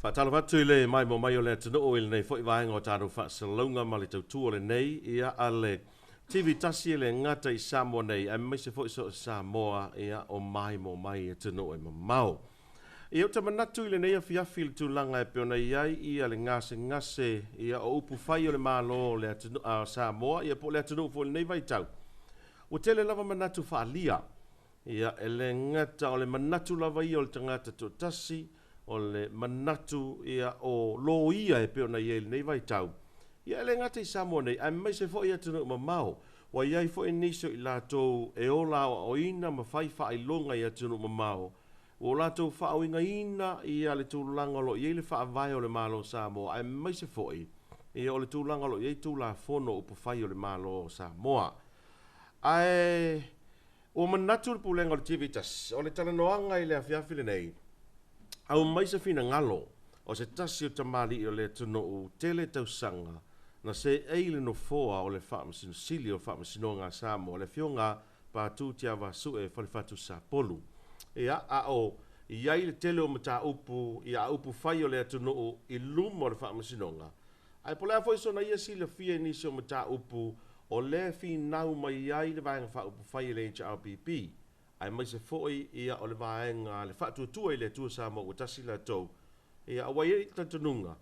Faatalanoaga le mai mo mai o le tano o nei foi vaenga o tātou Faasalonga ma le tautua le nei ia ale TV tasi le ngata I Samoa nei ai mai se foi so Samoa ia o mai mo mai e tano e mamau. Ia o tamanatu le nei a fiafi le tūlanga e peona iai ia le ngase ia o upu fai o le malo le tano a Samoa ia po le tano fo le nei vai tau. O tele lava manatu faalia ia ele ngata o le manatu lava ia o le tangata tu tasi o le manatu ia o lo ia e peona ia nei vai tau. Ia ele ngata I Samoa nei, ai mai se fo ia tunu mamau. Wa iai fo I niso I lato e ola o ina ma fai fai longa ia tunu mamau. O lato fa o inga ina ia le tūlanga lo ia le fa vai o le malo Samoa. Ai mai se fo ia o le tūlanga lo ia tūla fono upo fai o le malo Samoa. Ai o manatu le pulenga o le tivitas, o le talanoanga I le afiafi le nei. Au mai se fina ngalo o se tasi o tamali o le tuno o tele tausanga na se eile no foa o le Faamasino Sili o Faamasino Samoa o le Afioga Patu Tiavaasue Falefatu Sapolu. Ia o iai le tele o mata upu ia upu fai o le tuno o I lumo o le Faamasino. Ai pola foi so na ia sila fia ni so mata upu o le fi nau mai iai le vaenga fa upu fai le HRPP. Ai mai se foi ia o le vaenga le Fatu I le tu Samoa o tasi la tau. Ia awa ia I tantanunga.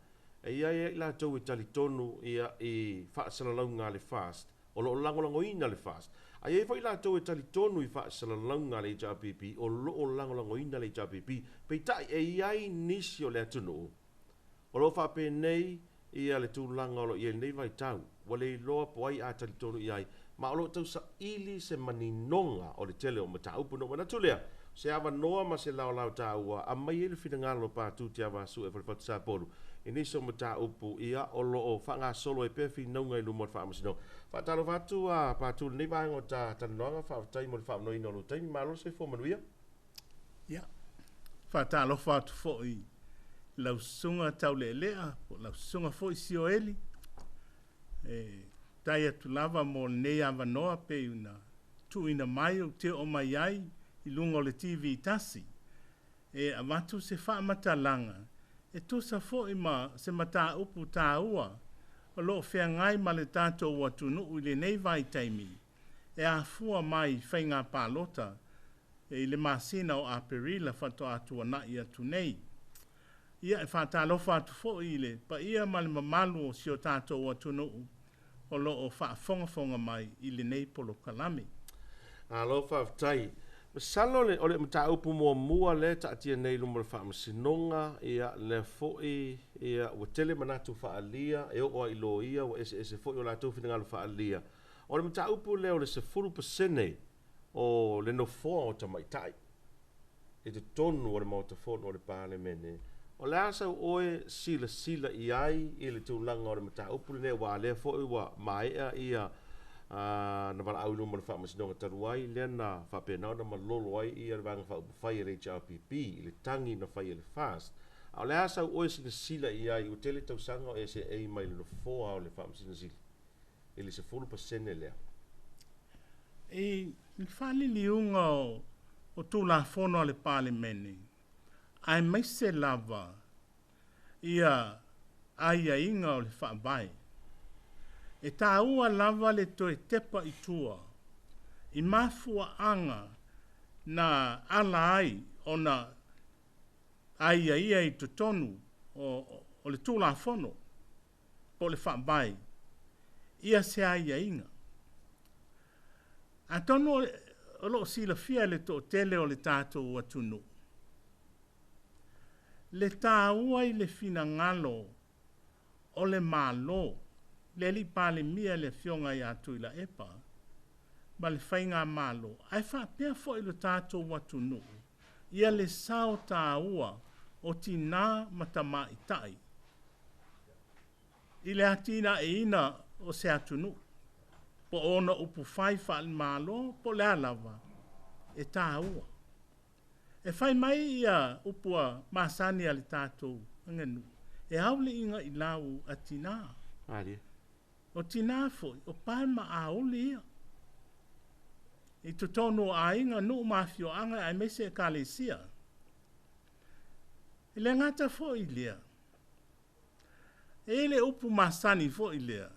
Ia ia la tau I talitonu ia I Faatalanoaga le fast. O lo langolango ina le fast. Ai ia foi la tau I talitonu I Faatalanoaga le HRPP. O lo langolango ina le HRPP. Peitai e iai nisi o le atunu. O lo whape nei ia le tūlanga o lo ia nei vai tau. Wale loa poai a talitonu iai. Ma o lo tau sa ili se maninonga o le tele o mata upu no manatu lea. Se awa noa ma se lau lau tāua a mai ele whingalo Patu Tiavaasue Falefatu Sapolu. E niso mata upu ia o lo o whanga solo e pefi naunga I lumo o Faamasino. Faatalanoaga a Patu nei vaenga o tā talanoaga whaatai mo le whaamano ino lo taimi malo se fo manuia. Ia. Faatalanoaga foi lau sunga tau lea, lau sunga foi sio eli. Tai atu lava mo nei awa noa pe una tu ina mai o te o mai ai I lungo le TV tasi. E amatu se whaamatalanga. E tosa fo ma se mata upu tā ua. O lo whea ngai ma le tātou watu nuu I le nei vai taimi. E a fua mai whainga pālota. E le masina o a perila whato atua na I atu nei. Ia e whaatalofa atu fo I le. Pa ia ma le mamalu o si o tātou watu nuu. O lo o whaafonga mai I le nei Polokalame. Alo whaatai. Salo le ole mata upu mua le ta tia nei lumo le Faamasino ia le foi ia o tele manatu faalia e o I lo ia o ese foi o la tu fina faalia. O le mata upu le o le 10% o le no fo o tamaitai. E te tonu o le motofon o le parlemene. O le asa oe sila iai I le tūlanga o le mata upu le wa le foi wa maea ia na wala au lumo le Faamasino taruai le na whapena na malolo ai I le vanga whai le HRPP I le tangi na whai le fast. Au le asa oe sila iai o tele tausanga o ese ei mai le foa o le Faamasino Sili. I le 10% lea. E le whali liunga o tūla fono le parlemene. Ai mai se lava ia ai inga o le whaabai. E tā ua lava le toe tepa I tua. I mafua anga na ala ai o na ai ia I totonu o le tūla fono po le whaabai. Ia se ai inga. A tono o lo sila fia le to tele o le tātou atunu. Le tā ua I le fina ngalo o le malo. Le li pale mia le fionga I atu I la epa. Ma le whainga malo. Ai whapea fo I lo tātou watu nuu. Ia le sao tā ua o tina matama I tai. I le atina e ina o se atu nuu. Po ona upu whai whaal malo po le alava. E tā ua. E whai mai ia upua masani ale tātou ngenu. E haule inga I lau atina. Alia. O tina foi, o palma a uli ia. I tutono a inga no mafio anga ai mese kalesia. I le ngata foi lia. E le upu masani fo i lea.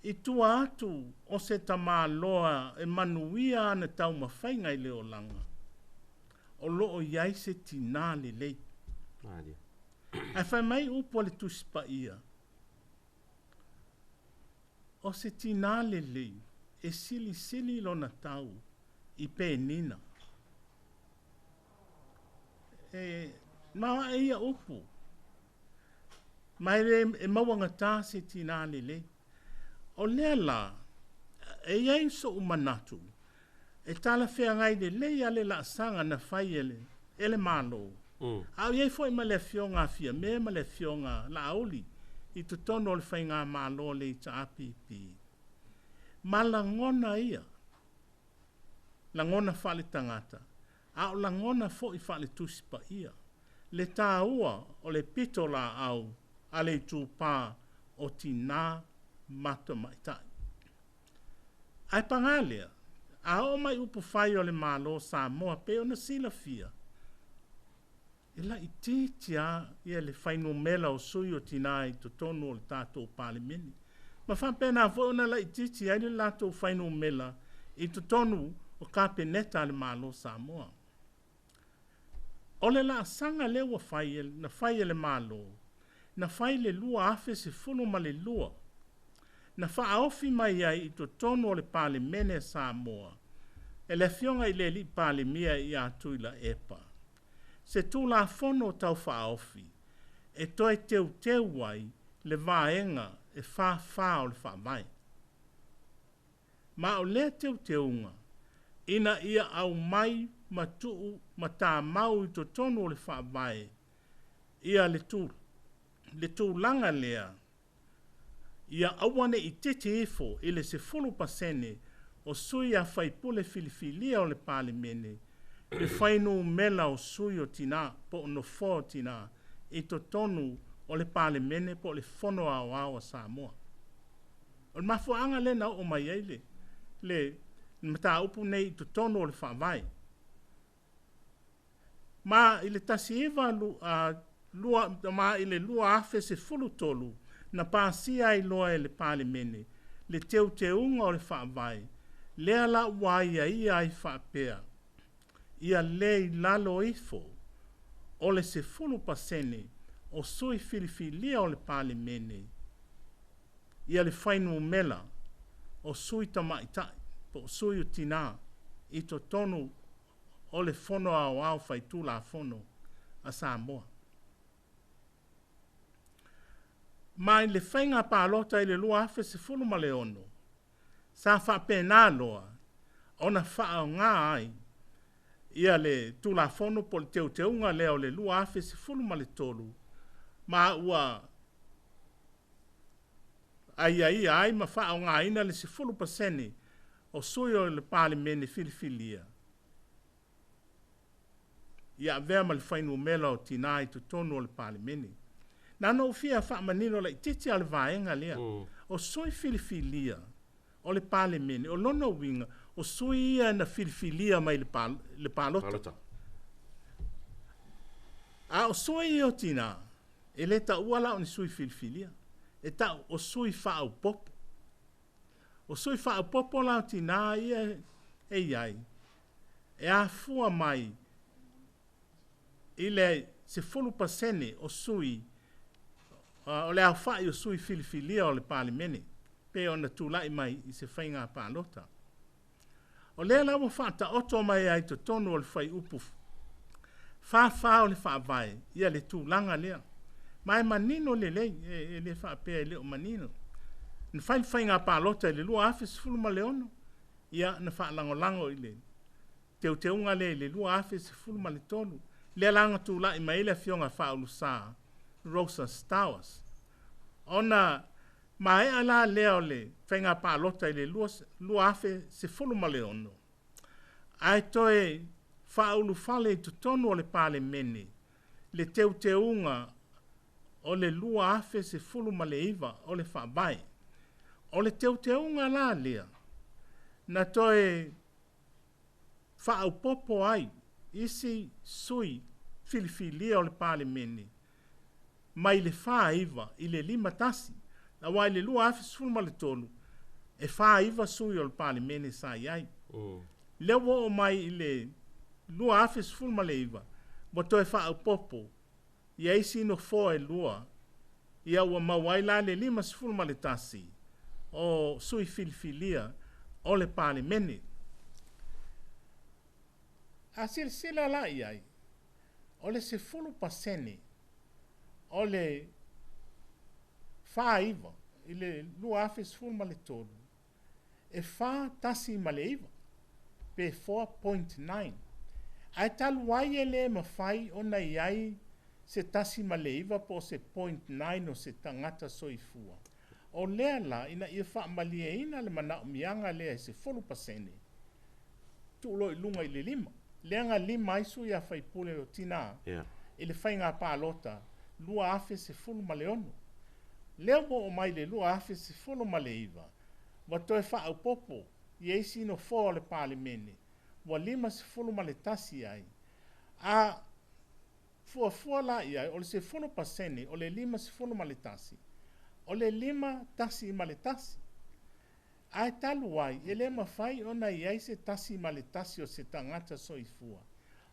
I tua atu o se tamāloa e manuia ana tau mawhainga i leo langa. O loo iai se tina le lei. Ai whai mai upo le tuspa ia. O se tina le lei e sili sili lona tau i pe nina. Mawa e ia upo. Mai e mawanga tā se tina le lei. O lea la, e iai so umanatu. E tala whea ngai le leia le la sanga na whai ele malo. Au iei fo ima le fionga fia, me ma le fionga la auli. I tu tono le whai ngā malo le i ta apipi. Ma la ngona ia. La ngona whale tangata. Au la ngona fo i whale tusipa ia. Le tā ua o le pito la au, a le tūpā o tina mata maitai. Ai pangalea, a o mai upu whai o le malo sa moa pe o na sila fia. E la i tia ia le whainu mela o sui o tina i to tonu o le tātou pāle meni. Ma whapena fo ona la i tia i le lātou whainu mela i to tonu o kāpeneta le malo sa moa. O le la sanga lewa whai na whai le malo, na whai le lua afe se funu ma le lua. Na whaaofi mai ai i to tono o le pāle mene sa moa. E le fionga i le li pāle mia i atuila epa. Se tū la fono tau whaaofi, e toi teu wai le vaenga e wha o le whaamai. Ma o le teunga, ina ia au mai matuu ma tā mau i to tono o le whaamai, ia le tū langa lea, ia awane i tete efo ele se 10% o sui a whaipule filifilia o le pāle mene, le whainu mela o sui o tina, po no fo tina, i to tonu o le pāle mene po le fono au a Samoa. O mafuanga le na o mai eile, le mata upu nei i to tonu o le whaamai. Ma ile tasi eva lua afe se fulu tolu, na pāsia i loa e le pāle mene, le teunga o le whaavai, lea la waia ia i whaapea, ia le i lalo ifo, o le se 10% o sui filifilia o le pāle mene, ia le whainu mela, o sui tamaitai, po sui o tina, i to tonu o le fono au whaitu la fono a Samoa. Mai le whainga pālota i le lua afe se fulu ma le ono. Sa whapena loa, ona whao ngā ai, ia le tula fono po le teunga leo le lua afe se fulu ma le tolu. Ma ua ai ma whao ngā ina le se 10% o sui o le pāle mene filifilia. Ia vea ma le whainu mela o tina i tu tonu o le pāle mene. Nano fia whaamanino la i titi ale vaenga lea. O sui filifilia, o le pāle mene, o lono winga, o sui ia na filifilia mai le pālota. A o sui o tina, e le ta uala o ni sui filifilia. E ta o sui whaau popo. O sui whaau popo la o tina ia e iai. E a fua mai, ile se 10% o sui o le awhai o sui filifilia o le pāle mene, pe o na tūlai mai i se whainga pālota. O lea lawa whata oto mai ai to tonu o le whai upu. Wha o le whaavai, ia le tūlanga lea. Mai manino le lei, e le whaapea leo manino. Na whainga pālota le lua awhis fuluma le ono, ia na whaalangolango i le. Teunga le lua awhis fuluma le tonu. Lea langa tūlai mai le fionga whaulu saa. Rosa Stowers. Ona mai ala leo le whainga pālota i le lua afe se fuluma le ono. Ai toe whaulu whale i tonu o le pāle mene, le teunga o le lua afe se fuluma le iwa o le whabai. O le teunga la lea, na toe whaau popo ai, isi sui filifilia o le pāle mene. mai le whaiva i le 5 tasi. Na wai le lua afi sifuru ma le tolu. E whaiva sui o le palemene sa iai. Leo o mai i le lua afi sifuru ma le iwa. Mo toi wha popo. Ia isi no fo e lua. Ia ua mawai la le 5 sifuru ma le tasi. O sui filifilia o le palemene. A sila la iai. O le 10% o le whaiva i le lua afi sifuru ma le tolu. E wha tasi ma le iwa. Pe 4.9. Ai talu wai e le mawhai o na iai se tasi ma le iwa po se 0.9 o se tangata soifua. O lea la ina ia wha malia ina le mana umianga lea se 4%. Tulo i lunga i le 5. Leanga 5 isu ia whaipule o tina. I le whainga pālota. Lua afe se fulu ma le ono. Leo mo o mai le lua afe se fulu ma le iwa. Wa toe wha au popo. I eisi no fō le palemene. Wa 5 se fulu ma le tasi ai. A fua la iai o le se 4% o le 5 se fulu ma le tasi. O le 5 tasi ma le tasi. Ai talu wai, e le mawhai o na iai se tasi ma le tasi o se tangata soifua.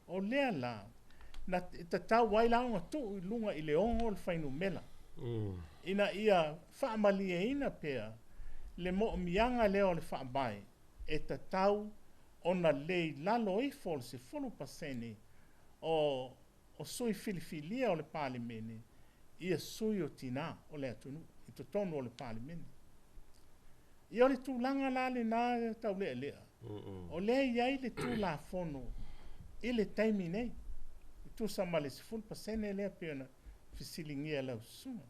O lea la, na tatau wai launga tu i lunga i le ongo le whainu mela. Ina ia whaamalia ina pea, le mo mianga leo le whaabai, e tatau o na lei lalo i fol se 4% o sui filifilia o le palemene, ia sui o tina o le atunu, i totonu o le palemene. Ia o le tūlanga la le nā tau lea lea. O lea iai le tūla fono, i le taimi nei. I tū sama le 10% lea pēna fisilingia lau sunga.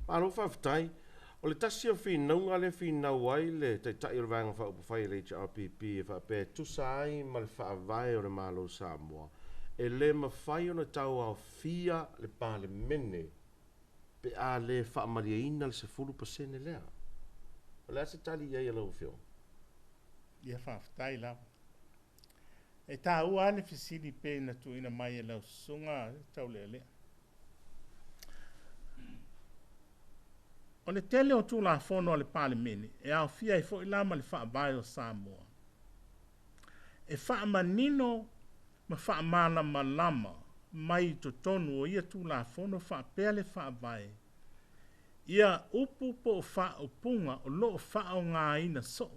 Maro whawhtai, o le tasi o whinaunga le whinau ai le tai o le vanga whaupu whai le HRPP e whapē tusa ai ma le whaavai o le malo Samoa. E le mawhai o na tau au fia le palemene pe a le whaamaria ina le 10% lea. O le ase tali iai alau whio. Ia whawhtai lau. E tā ua ane fisili pē na tu ina mai lau sunga tau lea lea. O le tele o tū la fono o le palemene, e au fia i fo ilama le whaavai o Samoa. E whaamanino ma whaamana malama mai to tonu o ia tū la fono whaapea le whaavai. Ia upu po wha o punga o loo wha o ngā ina so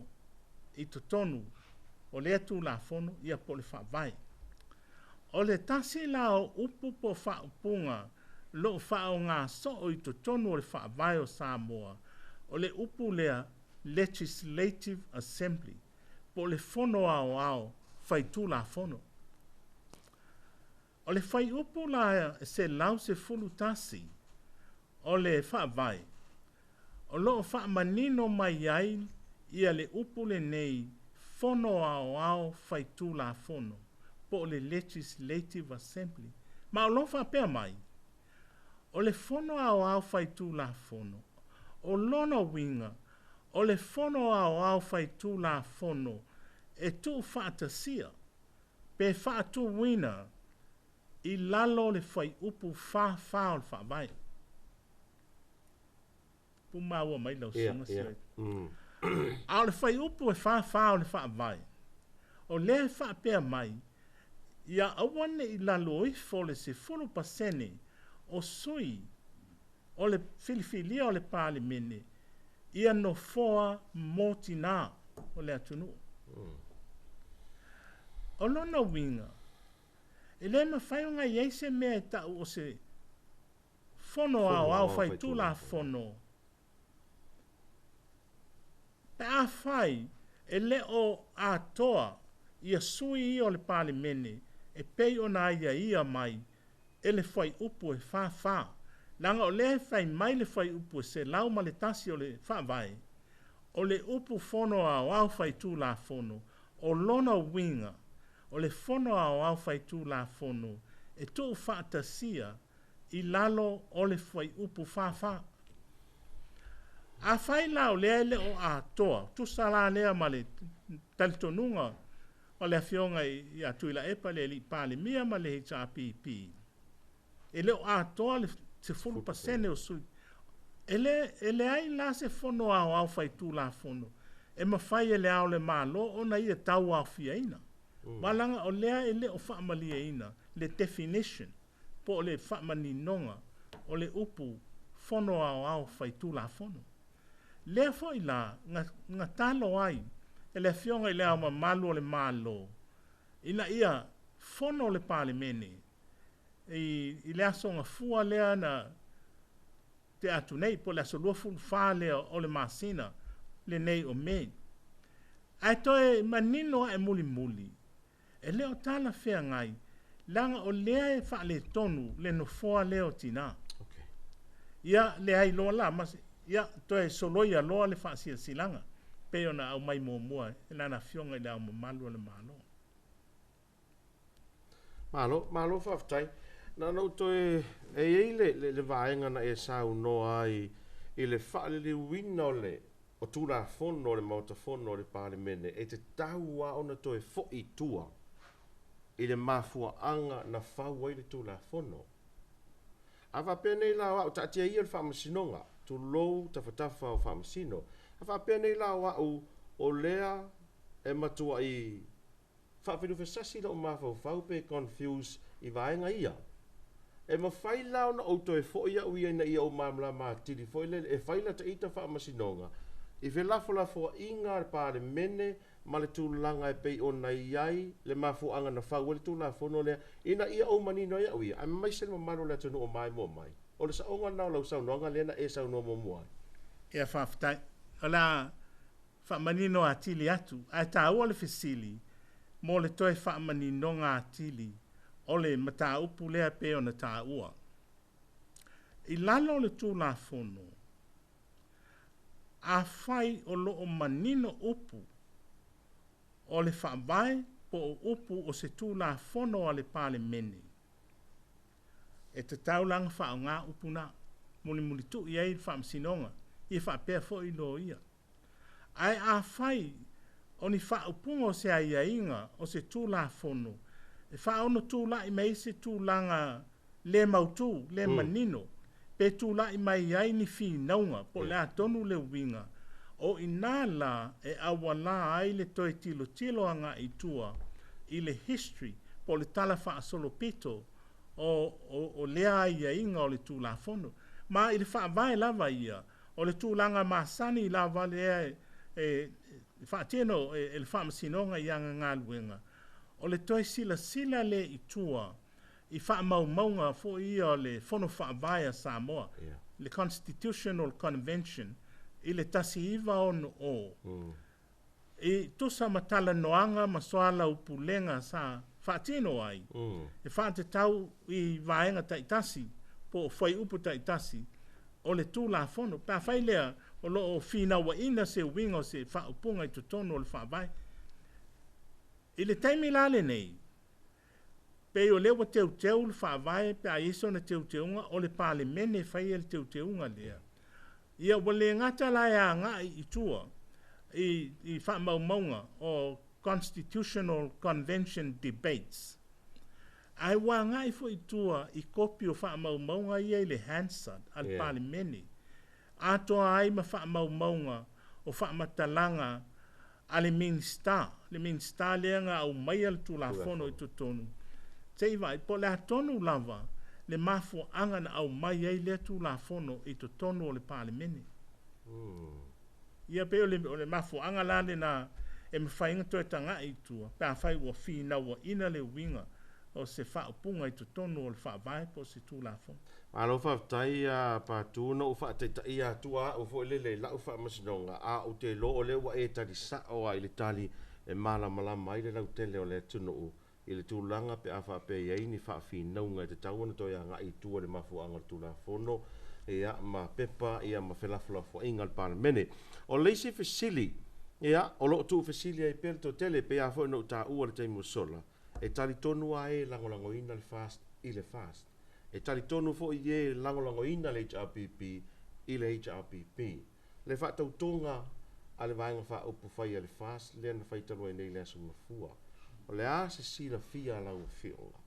i to tonu o lea tū la fono ia po le whaavai. O le tasi la o upu po wha o punga loo wha o ngā so o i to tonu o le whaavai o Samoa. O le upu lea Legislative Assembly po le fono ao whai tū la fono. O le whai upu la se lau se fulu tasi o le whaavai. O loo whaamanino mai ai ia le upule nei fono ao whai tū la fono po le Legislative Assembly. Ma o loo whaapea mai. O le fono ao whai tū la fono. O lona winga. O le fono ao whai tū la fono. E tū whaatasia. Pe whaatu wina. I lalo le whai upu wha o le whaavai. Pumaua mai lau sunga siai. A le whai upu e wha o le whaavai. O le whaapea mai. Ia awane i lalo i fole se 4% o sui. O le filifilia o le palemene. Ia no foa motina o le atunu. O lona winga. E le mawhaionga iei se mea e tau o se fono ao whai tū la fono. Pe a whai e le o a toa ia sui i o le palemene e pei o na ia mai e le whai upu e wha. Langa o le whai mai le whai upu se lau ma le tasi o le whaavai. O le upu fono ao whai tū la fono. O lona winga. O le fono ao whai tū la fono. E tū whaatasia i lalo o le whai upu wha. A whai lau lea le o a toa. Tu sala lea ma le talitonunga. O le Afioga i atuila epa le li pale mia ma le HRPP. E le o a toa se fulu pasene o sui. Ele ai la se fono au fai tu la fono. E mawhai ele au le malo ona ia tau au fia ina. Malanga o lea ele o whaamalia ina, le definition, po le whaamani nonga, o le upu fono au fai tu la fono. Lea fo i la, nga talo ai, ele Afioga i lea ma malu o le malo. Ina ia fono le pale mene. I lea songa fua lea na te atu nei, po le asolua fulfa lea o le masina, le nei o mei. Ai toe manino e muli muli. E leo tala fea ngai, langa o lea e wha le tonu, le no foa leo tina. Okay. Ia le ai loa la, mas ia toe soloia loa le wha sia silanga. Peo na au mai mua, e nana Afioga i le au mamalu le malo. Malo whaftai. Na no toe e le vaenga na e sau noa i le wha le wina o le o tūra fono le mauta fono le pāle mene e te taua ona toe fo i tua i le mafua anga na whau ai le tūra fono. A whapene i lau au tatia ia le Faamasino tu lou tawhatafa o Faamasino. A whapene i lau au o lea e matua i whawhiru whesasi la o mawhau pe confuse i vaenga ia. E mawhai lau na auto e fo ia ui na ia o mamla ma tiri fo ile e whaila ta ita Faamasino I fe lafo inga le pāle mene ma le tūlanga e pei o nei iai le mafu anga na whau le tūla fono lea ina ia o manino ia ui a mai se mamano le tunu o mai mo mai o le sa onga nao lau sau noanga lena e sau no mo mua Ia whaftai ala whamanino a tili atu a ta ua le fesili mo le toe whamanino ngā tili o le mata upu lea pe o na ta ua I lalo le tūla fono a fai o loo manino upu o le whaavai po o upu o se tūla fono a le pāle mene. E te taulanga wha o ngā upu na, muli tu i ei Faamasino i whaapea fo i lo ia. Ai a fai o ni wha upunga o se aia inga o se tūla fono. E wha ono tūla i mei se tūlanga le mautu, le manino. Pe tūla i mai ai ni fi naunga po le atonu le winga o inala e awala ai le toi tilo anga i tua i le history po le tala wha solo pito o lea ia inga o le tūla fono ma i le wha vai lava ia o le tūlanga masani lava lea wha tino e le Faamasino i anga ngā luenga o le toi sila le i tua I wha maunga fo ia le fono wha vaya Samoa, le Constitutional Convention, I le tasi iwa ono o. I tusa Faatalanoaga ma soala upulenga sa whaatino ai. E wha te tau I vaenga taitasi, po whai upu taitasi, o le tūla fono. Pa whai lea o lo o whina wa ina se wingo se wha upunga I tutono o le wha vai. I le taimi lale nei, pe o lewa teu le whaavae pe a iso na teunga o le pāle mene whai el teunga lea. Ia wale ngata lai a ngā I tua I whaamaumaunga o Constitutional Convention Debates. Ai wā ngā I fo I tua I kopi o whaamaumaunga ia I le Hansard al pāle mene. Atoa ai ma whaamaumaunga o whaamatalanga a le Minsta. Le Minsta lea ngā au mai al tūla fono I tutonu. Tei vai, po le atonu lava, le mafu anga na au mai ai le tūla fono I to tonu o le pāle mene. Ia pe o le mafu anga lale na e mwhainga toi tanga I tua, pe a whai ua whina ua ina le winga o se whaupunga I to tonu o le whaavai po se tūla fono. Alo whaftai a Patu no whaateitai a tua o fo le lau Faamasino a o te lo o le wa e tari sa o a I le tali e malama I le lau tele o le tunu o. I le tūlanga pe a whape iei ni whaafinau te tauana toi a ngai tua le mafu anga tūla fono e a ma pepa e a ma whelafulafo inga le pāna mene. O leisi fesili e a o loo tū fesili ai pelto tele pe a fo no ta ua le teimu sola e tali tonu a e langolango ina le fast I le fast. E tali tonu fo I e langolango ina le HRPP I le HRPP. Le whaatautonga a le vaenga wha upu whai a le fast le ana whaitalua I nei le asu mafua. O le a se sila fia lau Afioga.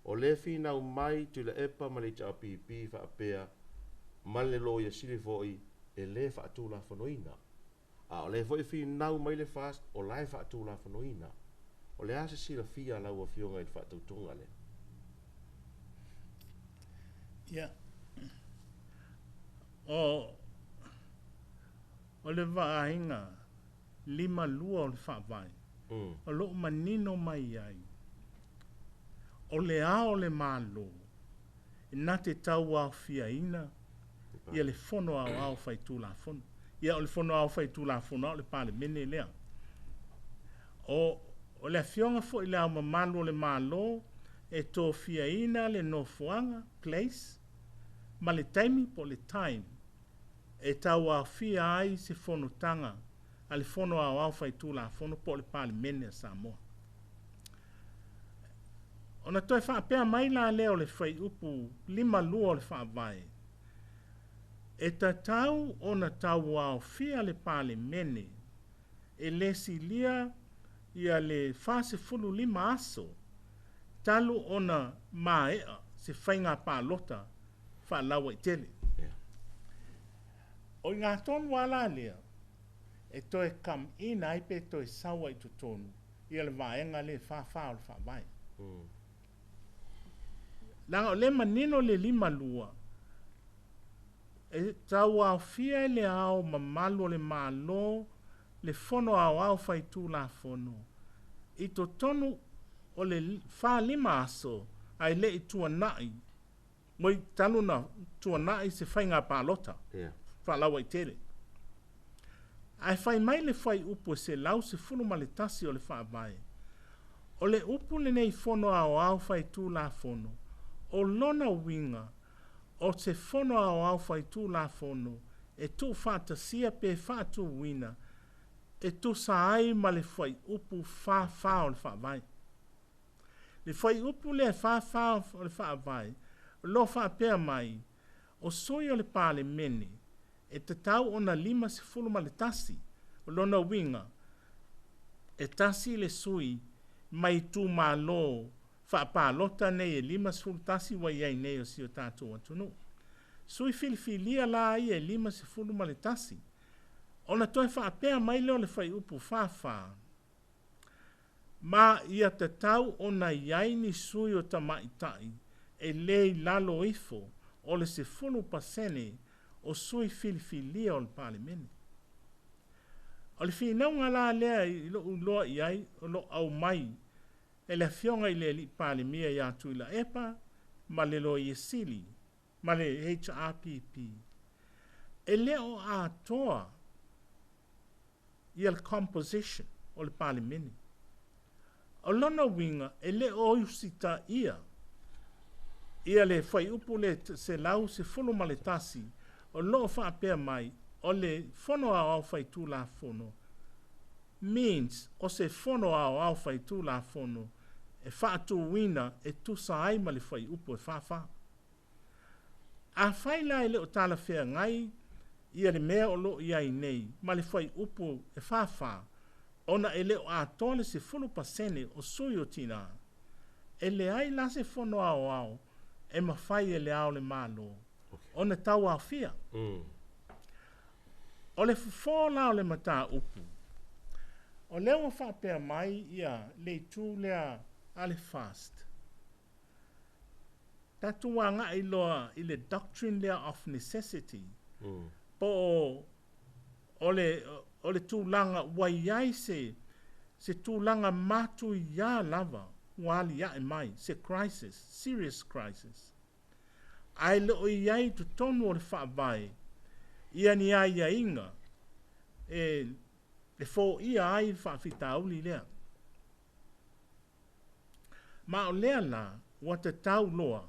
O le fina mai tu le epa ma le tau pipi fa apea ma le loia sili foi e le fa atu la fanoina. A o le foi fina mai le fast o lai fa atu la fanoina. O le ase sila fia lau Afioga i le fa tautunga le. Ia. O le vaainga lima lua o le whaavai. O lo manino mai ai. O le ao le malo. E nā te tau au fia ina. Ia le fono au fai tū la fono. Ia o le fono au fai tū la fono o le pale mene lea. O le Afioga fo i le au mamalo o le malo. E tō fia ina le no fuanga, place. Ma le taimi po le time. E tau au fia ai se fono tanga. A le fono au fai tū la fono po le pale mene a Samoa. Ona toi whaapea mai la leo le whai upu lima lua o le whaavai. E ta tau ona tau au fia le pale mene. E le silia ia le fase fulu lima aso. Talu ona maea se whainga pālota whaalawa i tele. O ngā tonu wala lea. E toi kam ina ipe toi sawa i tutonu. Ia le vaenga le whawha o le whaavai. Langa o le manino le lima lua. E tau au fia le au mamalo le malo le fono au fai tū la fono. I to tonu o le wha lima aso ai le i tua nai. Moi tanu na tua nai se whainga pālota. Wha lawa i tere. Ai whai mai le whai upu se lau se funu ma le tasi o le whaavai. O le upu le nei fono au fai tū la fono. O lona winga, o se fono au fai tū la fono, e tū whata sia pe whatu wina, e tū saai ma le whai upu wha o le whaavai. Le whai upu le wha o le whaavai, lo whaapea mai, o soi o le pāle mene, e te tau ona lima se fulu ma le tasi, o lona winga, e tasi le sui, mai tū malo, whaapalota nei e lima se fulu tasi wa iai nei o si o tātou atunu. Sui filifilia la i e lima se fulu ma le tasi. Ona toi whaapea mai leo le whai upu whawha. Ma ia te tau ona iai ni sui o tamaitai, e lei lalo ifo, o le se fulu pasene, o sui filifilia o le pale mene. O le whinaunga la lea i lo uloa iai, o lo au mai, e le Afioga i le li pale mia i atu i la epa, ma le lo i Sili, ma le HRPP. E le o a toa i al composition o le pale mene. O lona winga, e le o usita ia le whai upu le se lau se fulu ma le tasi, o loo whaapea mai, o le fono au whai tū la fono, means o se fono au fai tū la fono e whaatu wina e tu saai ma le whai upo e whawha. A whai lai leo tala whea ngai ia le mea o lo iai nei ma le whai upo e whawha ona e leo a tole se fulu pasene o sui o tina. E le ai la se fono au e ma whai e le au le malo. Ona tau a whia. O le fufo lao le mata upu. O leo whapea mai ia le tū lea ale fast. Tatu wanga iloa i le doctrine lea of necessity. Po o le tūlanga waiai se tūlanga matu ia lava wali ia e mai, se crisis, serious crisis. Ai leo iai tu tonu o le whaavai, ia ni ai ia inga, le fo ia ai whaafitauli lea. Ma o lea la, wata tau loa,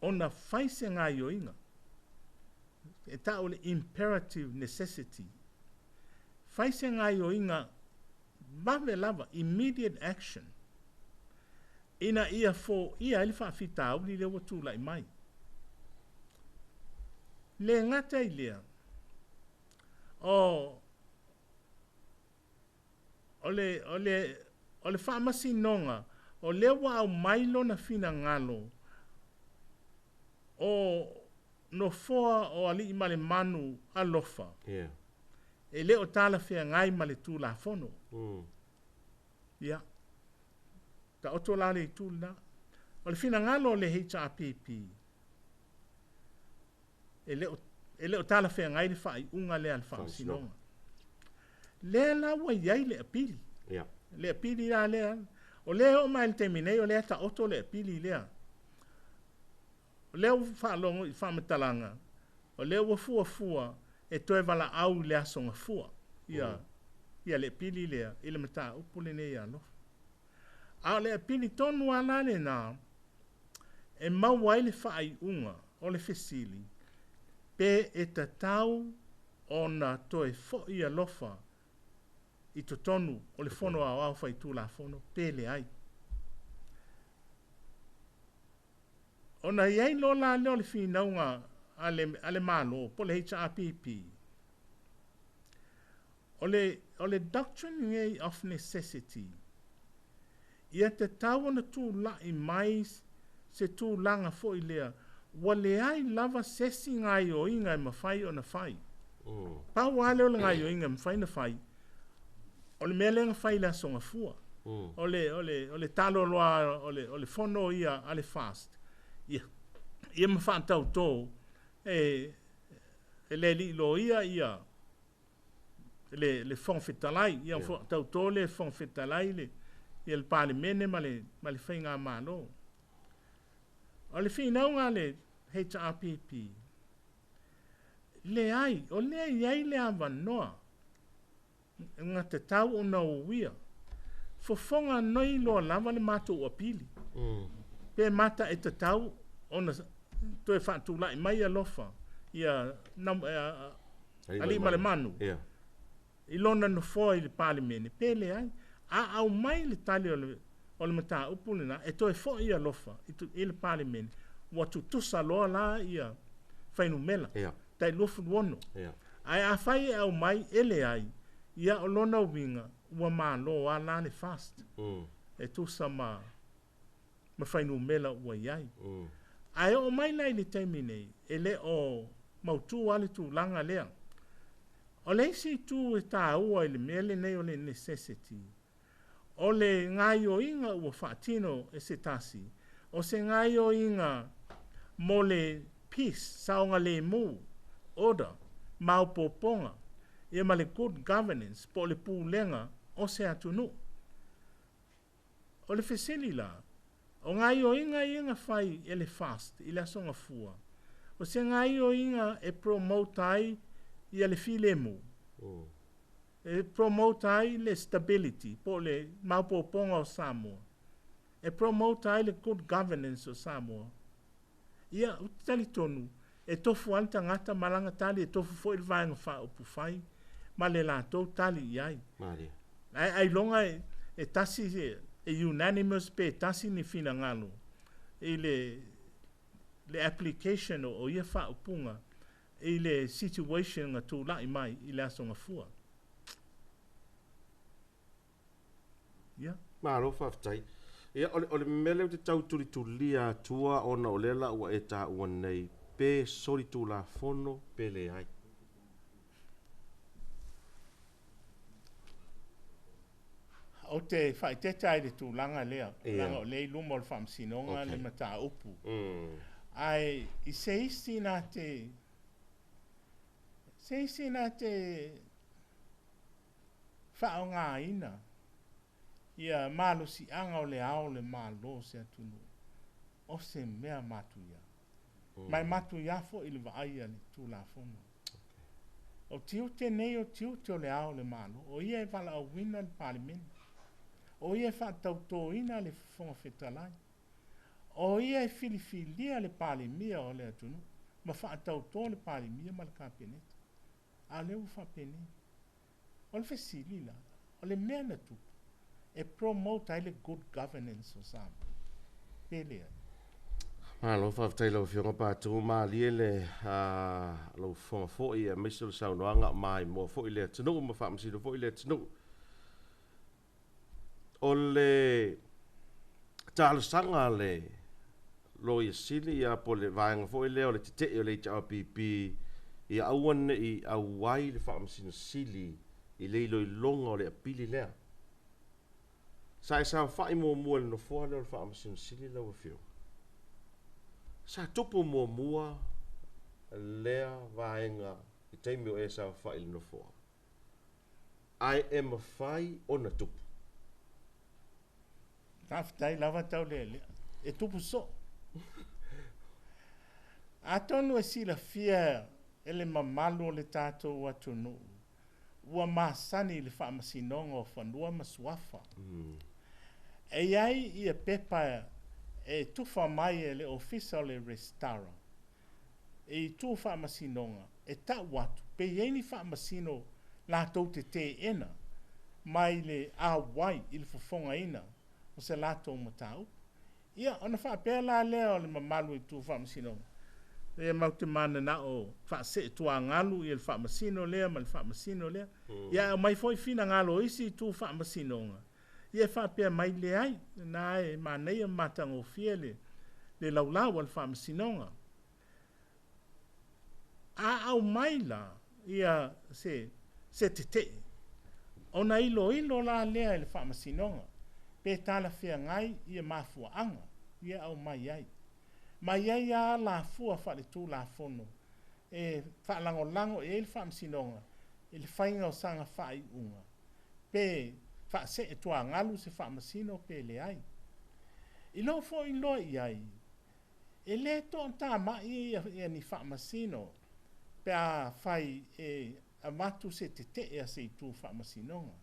ona whaise ngā ioinga. E tau le imperative necessity. Whaise ngā ioinga, mawe lava, immediate action. Ina ia fo ia ili whaafitauli le watu lai mai. Le ngata i lea, o le Faamasino o le wa au mailo na fina ngalo o no foa o ali male manu alofa Yeah. e le o tala fea ngai male tu la fono ya ta oto la le tu la o le fina ngalo le HRPP e le o tala fea ngai le fai unga le al Faamasino le la wa yai le apili Yeah. le apili la le o le o mai te mine o le ta oto le apili le o le fa longo I fa matalanga o le wa fua e toe vala au le asonga fua ia le pili le ile mata upule ne ia no a le pili tonu ala le na e mau le fai unga o le fesili pe e tatau ona toe fo ia lofa I to tonu o le fono a fai tu la fono pe le ai ona iai lo la le o le finaunga ale malo po le HRPP o le doctrine of necessity ia te tau na tu la I mai se tu langa fo I lea wa le ai lava sesi ngai o inga I mawhai o na whai pa wale o le ngai o inga mawhai na whai o le mele nga whai la songa fua o le talo loa o le fono ia ale fast ia mawha tau tō e le li lo ia le fong fetalai ia tau tō le fong fetalai le ia le pale mene ma le whainga malo o le whinaunga le HRPP le ai o le iai le awanoa nga te tau o na uia fofonga noi lo lava le mato o pili pe mata e te tau ona toe fatu lai mai alofa ia ali male manu I lona no foi le palimene pele ai a au mai le tali o le mata upulina e toe fo ia lofa I le palimene wa tutusa loa la ia fainu mela tai lofu wono ai a fai au mai ele ai ia o lona winga wa ma lo ala le fast e tusa ma fainu mela wa iai ai o mai lai le taimine ele o mautu ale tu langa lea o le si tu e ta ua I le mele nei o le necessity o le ngai o inga ua whaatino e se tasi o se ngai o inga mo le peace saonga le mu order mau poponga ia ma le good governance po le pūlenga o se atunu o le fesili la o ngai o inga fai ele fast I le asonga fua o se ngai o inga e promote ai ia le filemu e promote ai le stability po le maupoponga o Samoa e promote ai le good governance o Samoa ia utali tonu e tofu alta ngata malanga tali e tofu fo I vaenga fa upu fai ma le latou tali iai ai longa e tasi e unanimous pe tasi ni fina ngalo I le application o ia fa upunga I le situation nga tu lai mai I le asonga fua Maro whaftai. Ia, o le mele o te tau tulia tua ona o lela ua e tā ua nei pe sori tu la fono pe le ai. O te whai te tai le tu langa lea. Langa o lei lumo o le Faamasino le mata upu. Ai, I se isi nā te whao ngā ina. Ia malo si anga o le ao le malo se atunu. O se mea matu ia. Mai matu ia fo I le vaia le tu la fono. O tiu te nei o tiu te o le ao le malo. O ia e wala au wina le palimene. O ia e whaatauto ina le fonga fetalai. O ia e filifilia le palimia o le atunu. Ma whaatauto le palimia ma le kapeneta. A leu whapene. O le fesili la. O le mea na tupu. E promote ai le good governance o Samoa. Pelea. Lo whaftai lau whionga pātu mā lie le lau whonga fōi e meisel saunoanga mai mo fōi le tanu ma Faamasino fōi le tanu. O le tala sanga le lo ia sili ia po le vaenga fo leo le te o le tau pipi ia awan i awai le Faamasino Sili i le ilo i longa o le apili lea. Sa e sa whai mua le no fua leo le Faamasino Sili lau Afioga. Sa tupu mua lea vaenga i teimi o e sa whai le no fua. Ai e mawhai o na tupu. Taftai lava tau le e tupu so. A tonu e sila fia ele mamalu o le tātou atu nuu. Ua masani le Faamasino o whanua masuafa. E iai i a pepa e tufa mai e le ofisa o le restara. E tu Faamasino e ta watu. Pe ieni Faamasino la tau te ena. Mai le awai i le fofonga ina. O se la tau matau. Ia, ona whaapea la lea o le mamalu i tu Faamasino. E mau te mana na o whaase tua ngalu i le Faamasino lea, ma le Faamasino lea. Ia, mai foi fina ngalo isi tu Faamasino nga. Ia whaapea mai le ai, na e manei matango fia le laulau al Faamasino nga. A au mai la, ia se te. Ona ilo la lea i le Faamasino nga. Pe tala fia ngai ia mafua anga, ia au mai ai. Mai ai a la fua whale tū la fono. E whaalango e le Faamasino nga. E le whainga o sanga whai unga. Pe whaase e tua ngalu se Faamasino pe le ai. I lo fo i lo i ai. E le to ta mai ia ni Faamasino. Pe a whai e a matu se te e a se tū Faamasino nga.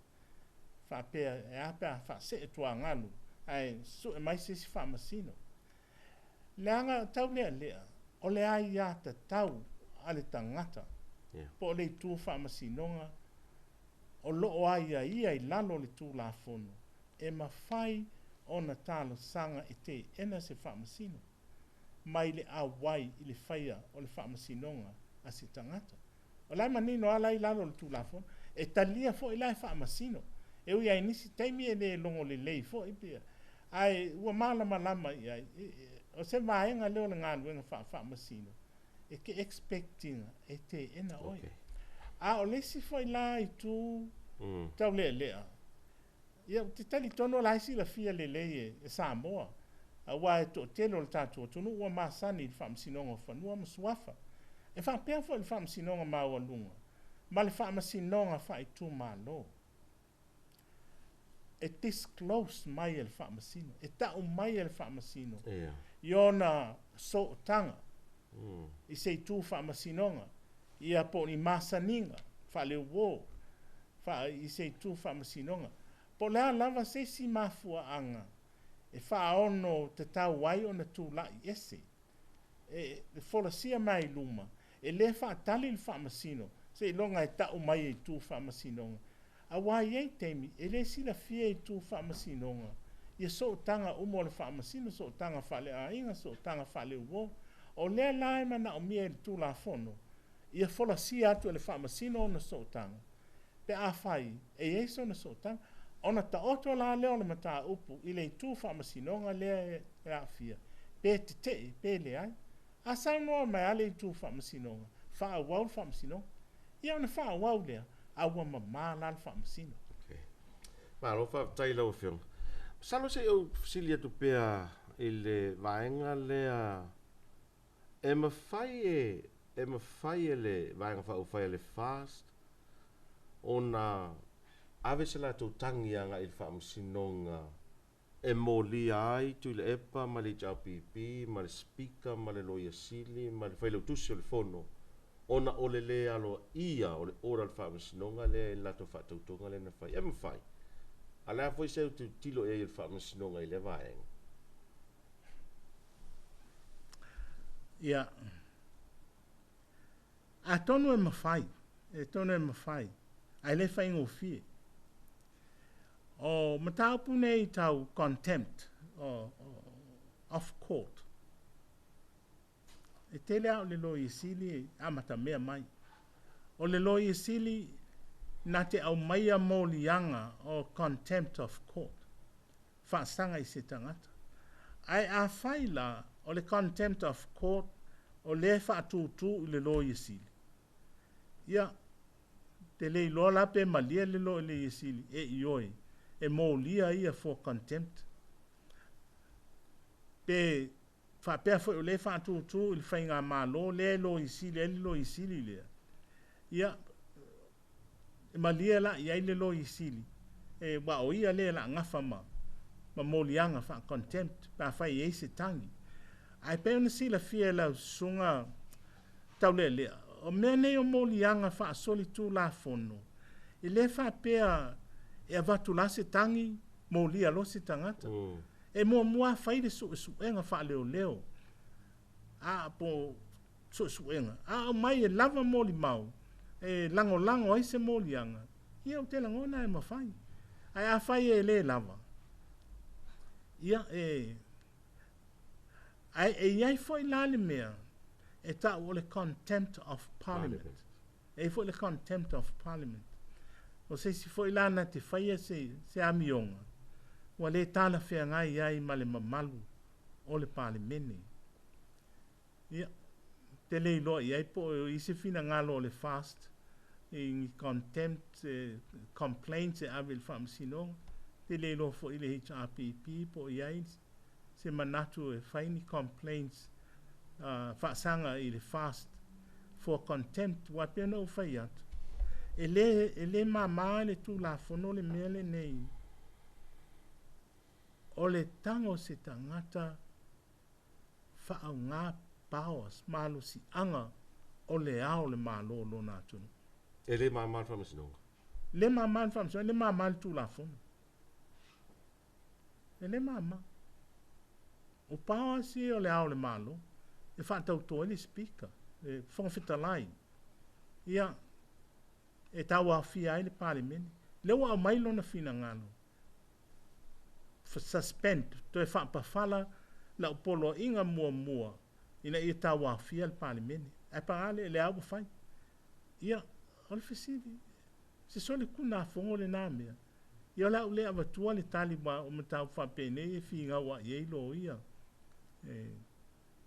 Whapea e apea whaase e tua ngalu. Ai su e mai se si Faamasino. Leanga tau lea, o le ai a ta tau a le tangata. Po le tū Faamasino nga, o loo ai a ia i lalo le tū la fono. E mawhai o na talo sanga e te ena se Faamasino. Mai le awai i le whaia o le Faamasino nga a se tangata. O lai manino ala i lalo le tū la fono, e talia fo i lai Faamasino. E ui ai nisi taimi e le longo le lei fo i pia. Ai ua malama i ai. O se vaenga leo le ngā luenga Faamasino. E ke expecting e te ena oi. A o lesi foi la i tu tau lea. Ia te tali tono la isi la fia le e Samoa. A wa e to telo le tātua tonu ua masani le Faamasino o whanua masuafa. E whapea foi le Faamasino o maua lunga. Ma le Faamasino o whai tu malo. E disclose mai e le Faamasino. E tau mai e le Faamasino. Iona so tanga. I se tu Faamasino nga. Ia po ni masaninga. Whale uo. I se tu Faamasino nga. Po lea lava se si mafua anga. E whaono te tau wai o na tu lai ese. E fola sia mai luma. E le whaatali le Faamasino. Se longa e tau mai e tu Faamasino nga. A wai ei teimi. E le sila fia e tu Faamasino nga. Ia so tanga umo le Faamasino, so tanga whale a inga, so tanga whale uo. O lea lai mana o mia e tu la fono. Ia fola si atu le Faamasino na so tanga. Pe a whai, e eiso na so tanga. Ona ta oto la leo le mata upu, i le tu Faamasino nga lea e a fia. Pe te pe le ai. A sa noa mai ale tu Faamasino nga. Wha wau Faamasino. Ia ona wha wau lea, a ua mamala le Faamasino. Malo, tai lau Afioga. Salo se o Silia tu pea ile vaenga lea e mawhai le vaenga whai le fast ona ave se la tau tangi anga il Faamasino nga e moli ai tu le epa ma le jau pipi ma le speaker ma le loia sili ma le whailau tusi o le fono ona o le le alo ia o le ora le Faamasino nga le lato whaatautonga le na whai e mawhai. Ala foi se tu tilo e il Faamasino nga i le vaenga. Ia. A tonu e mawhai. E tonu e mawhai. Ai le whaingo fie. O mataupu nei tau contempt. Off court. E tele au le lo i sili amata mea mai. O le lo i sili na te au maia molianga o contempt of court. Whaasanga i se tangata. ai a faila o le contempt of court o le faatutu i le lo iesili. Ia, te le iloa la pe malia le lo le iesili, e ioi, e maulia ia for contempt. Pe whapea fo le faatutu i le whainga malo, le lo iesili, e lo iesili lea. Ia, e malia la ia i le lo iesili, e wa o ia le la ngafa ma molianga fa contempt pa fa ye se tangi ai pe na sila fia la sunga taule le o mene o molianga fa solitu la fono i le fa pe e avatu la se tangi molia lo se tangata e mo fa ile su enga fa leo a po su enga a mai e lava moli mau e lango ai se molianga ia o te langona e mafai ai a fai e le lava ia ai foi la le mea e ta o le contempt of parliament e foi le contempt of parliament o se si foi la na te fai se amionga o le tala fea ngai ai ma le mamalu o le parliament ia te le lo ai po i se fina ngalo le fast in contempt complaints e avel Faamasino te le lo fo ile HRPP po iai se manatu e faini complaints faasanga i le fast for contempt wa pe no fai atu ele mama le tu la fono le mele nei o le tango se tangata faaaunga powers malu si anga o le ao le malo lo na tunu ele mama Faamasino le mama Faamasino le mama le tu la fono ele mama o pawa si o le ao le malo e whaatau toa le speaker e whangawhitalai ia e tawa fia ai le parliament leo a mailo na fina ngalo suspend to e whaapawhala la o polo inga mua ina i tawa fia le parliament e paale le au whai ia o le fesili se sole kuna fongo le nāmea ia la ule avatua le tali ba o matau whapene e whinga wa i eilo ia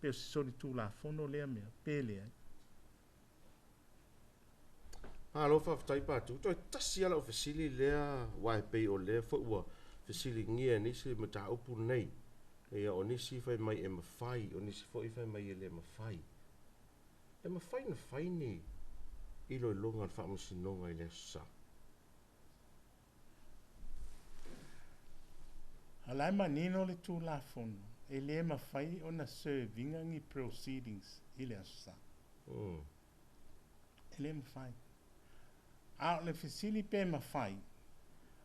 pe se soli tu la fono lea mea pele ai alo whaftai Patu toi tasi ala o fesili lea wai pei o lea fo ua fesili ngia nisi mata upu nei ia o nisi fai mai e mawhai o nisi fo i fai mai e le mawhai e mawhai na whai ni ilo i longa Faamasino ngai le sa alai manino le tu la fono e le mawhai o na servinga ngi proceedings i le asa e le mawhai a le fesili pe mawhai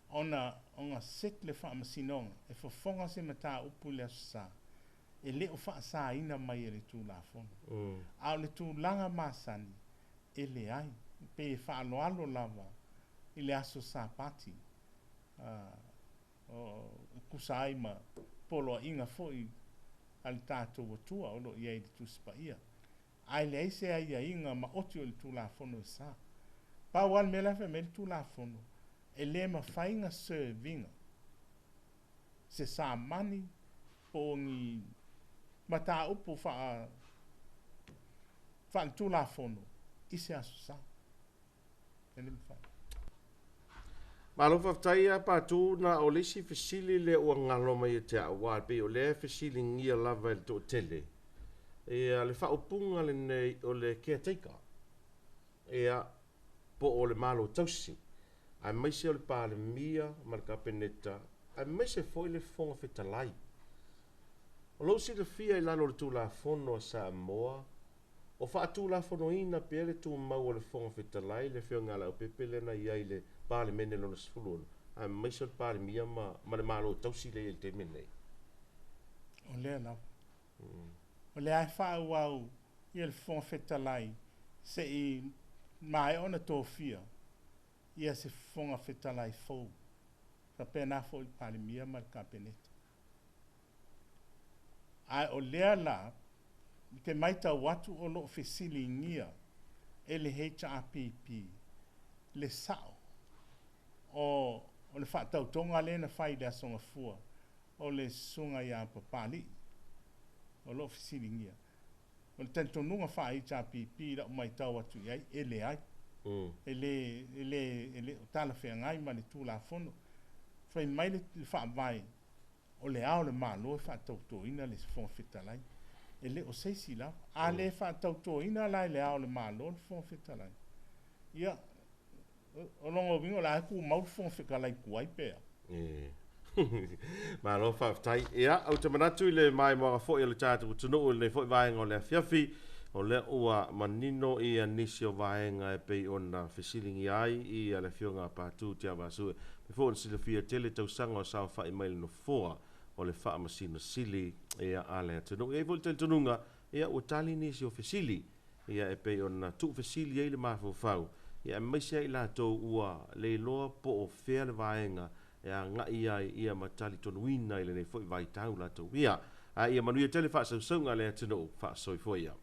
ona set le Faamasino e fofonga se mata upu le asa e le o whaasa ina mai e le tu la fono a le tu langa masani e le ai pe whaaloalo lava i le aso sa pati o kusai ma polo inga foi al tātou atua o lo iai di tuspa ia ai le aise ai inga ma oti o le tu la fono e sa pa wan me la fe me tu la fono e le ma whainga servinga se sa mani po ngi mata upu fa tu la fono i se aso sa e le mwhai Malo whaftai a Patu na o lesi fesili le ua ngalo mai e te awa pe o le fesili ngia lava il to tele e a le whaupunga le nei o le caretaker e a po o le malo tausi ai maise o le pāle mia ma le kapeneta ai maise foi le fonga fetalai o lo si le fia i lalo le tu la fono sa moa o whaatu la fono ina pe le tu mau o le fonga fetalai le fio ngala o pepele na iai le pāle mene lona sifulona ai maise o le pāle mia ma le malo tausi le il te mene o le la o le ai whau au i le fonga fetalai se i mai ona tōwhia ia se fonga fetalai fou sa pena fo i pāle mia ma le kapeneta ai o lea la te maita watu o lo fesili ngia e le HRPP le sao o le whaatautonga le na whai le asonga fua o le sunga ia papali o lo fisilingia. O tento nunga fai pipi la mai tau atu ai ele ai. Ele o tala fea ngai ma le tū la fono. Fai mai le wha vai o le ao le malo e wha tauto ina le sifon fitalai. Ele o seisi la. A le wha tauto ina lai le ao le malo le sifon fitalai. Ia, o longo vingo la ku mau sifon fitalai kuai pea. Ma lo fa tai ia au te manatu i le mai mo fo i le tatu tunu le fo vai ngo le fiafi o le ua manino i a nisio vaenga e pei ona fisilingi ai i a le Afioga Patu Tiavaasue pe fo si le fia tele tau sanga o sao fa i mail no foa o le Faamasino Sili e a le tunu e vol tununga e o tali nisio fisili ia e pei ona tu fisili e le mafo fau ia mai sei la to ua le loa po o fea le vaenga e a ngai ai ia matali tonuina i le nei foi vai tau la to ia a ia manuia tele fa saunga le tunu fa soi foi ia